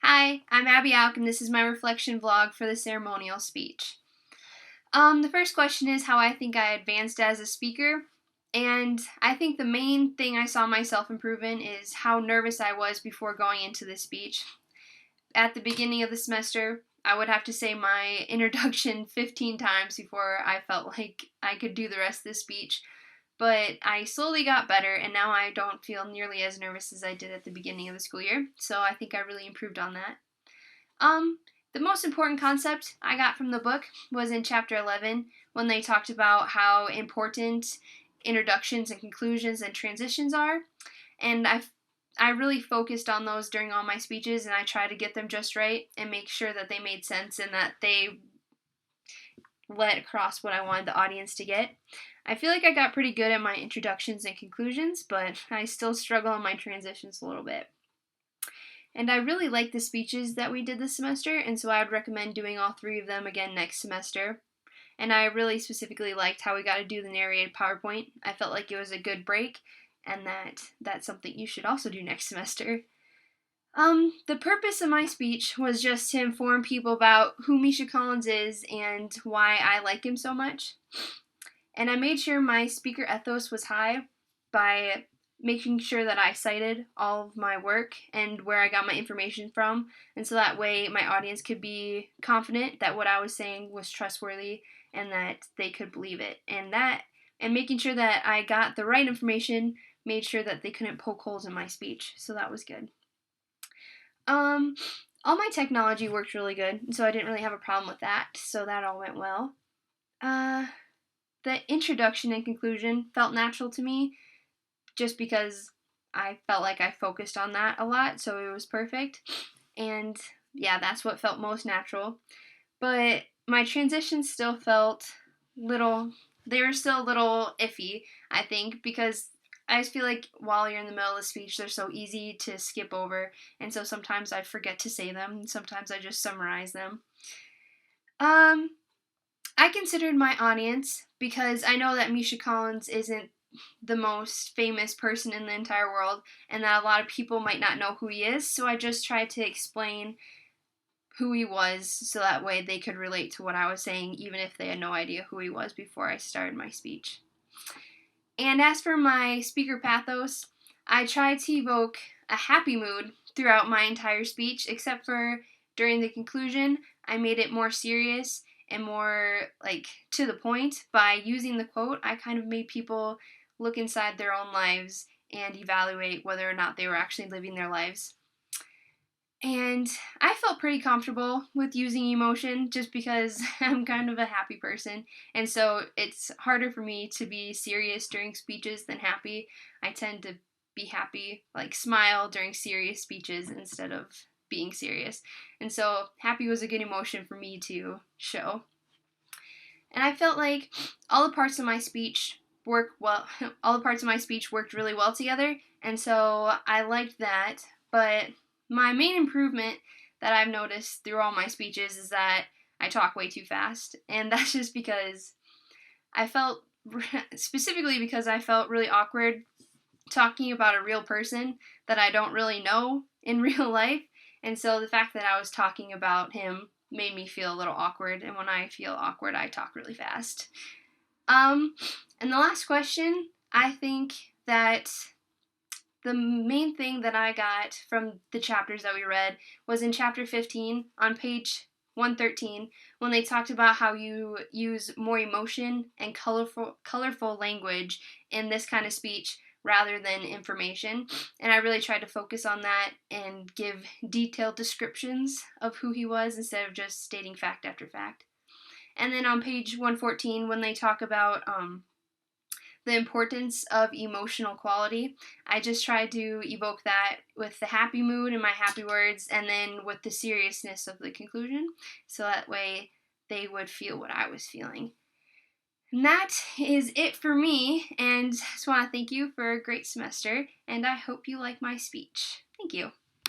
Hi, I'm Abby Auch, and this is my reflection vlog for the ceremonial speech. The first question is how I think I advanced as a speaker, and I think the main thing I saw myself improve in is how nervous I was before going into the speech. At the beginning of the semester, I would have to say my introduction 15 times before I felt like I could do the rest of the speech. But I slowly got better, and now I don't feel nearly as nervous as I did at the beginning of the school year, so I think I really improved on that. Um, the most important concept I got from the book was in chapter 11 when they talked about how important introductions and conclusions and transitions are. And I really focused on those during all my speeches, and I tried to get them just right and make sure that they made sense and that they let across what I wanted the audience to get. I feel like I got pretty good at my introductions and conclusions, but I still struggle on my transitions a little bit. And I really liked the speeches that we did this semester, and so I would recommend doing all three of them again next semester. And I really specifically liked how we got to do the narrated PowerPoint. I felt like it was a good break, and that's something you should also do next semester. The purpose of my speech was just to inform people about who Misha Collins is and why I like him so much. And I made sure my speaker ethos was high by making sure that I cited all of my work and where I got my information from, and so that way my audience could be confident that what I was saying was trustworthy and that they could believe it. And making sure that I got the right information made sure that they couldn't poke holes in my speech, so that was good. Um, all my technology worked really good, so I didn't really have a problem with that, so that all went well. The introduction and conclusion felt natural to me just because I felt like I focused on that a lot, so it was perfect. And yeah, that's what felt most natural. But my transitions still felt they were still a little iffy, I think, because I just feel like while you're in the middle of the speech, they're so easy to skip over, and so sometimes I forget to say them, and sometimes I just summarize them. I considered my audience because I know that Misha Collins isn't the most famous person in the entire world and that a lot of people might not know who he is, so I just tried to explain who he was so that way they could relate to what I was saying even if they had no idea who he was before I started my speech. And as for my speaker pathos, I tried to evoke a happy mood throughout my entire speech, except for during the conclusion, I made it more serious and more to the point by using the quote. I kind of made people look inside their own lives and evaluate whether or not they were actually living their lives. And I felt pretty comfortable with using emotion just because I'm kind of a happy person. And so it's harder for me to be serious during speeches than happy. I tend to be happy, smile during serious speeches instead of being serious. And so happy was a good emotion for me to show. And I felt like all the parts of my speech all the parts of my speech worked really well together. And so I liked that. But my main improvement that I've noticed through all my speeches is that I talk way too fast. And that's just because specifically because I felt really awkward talking about a real person that I don't really know in real life. And so the fact that I was talking about him made me feel a little awkward. And when I feel awkward, I talk really fast. And the last question, I think that the main thing that I got from the chapters that we read was in chapter 15 on page 113 when they talked about how you use more emotion and colorful language in this kind of speech rather than information. And I really tried to focus on that and give detailed descriptions of who he was instead of just stating fact after fact. And then on page 114 when they talk about the importance of emotional quality, I just tried to evoke that with the happy mood and my happy words, and then with the seriousness of the conclusion, so that way they would feel what I was feeling. And that is it for me, and I just want to thank you for a great semester, and I hope you like my speech. Thank you.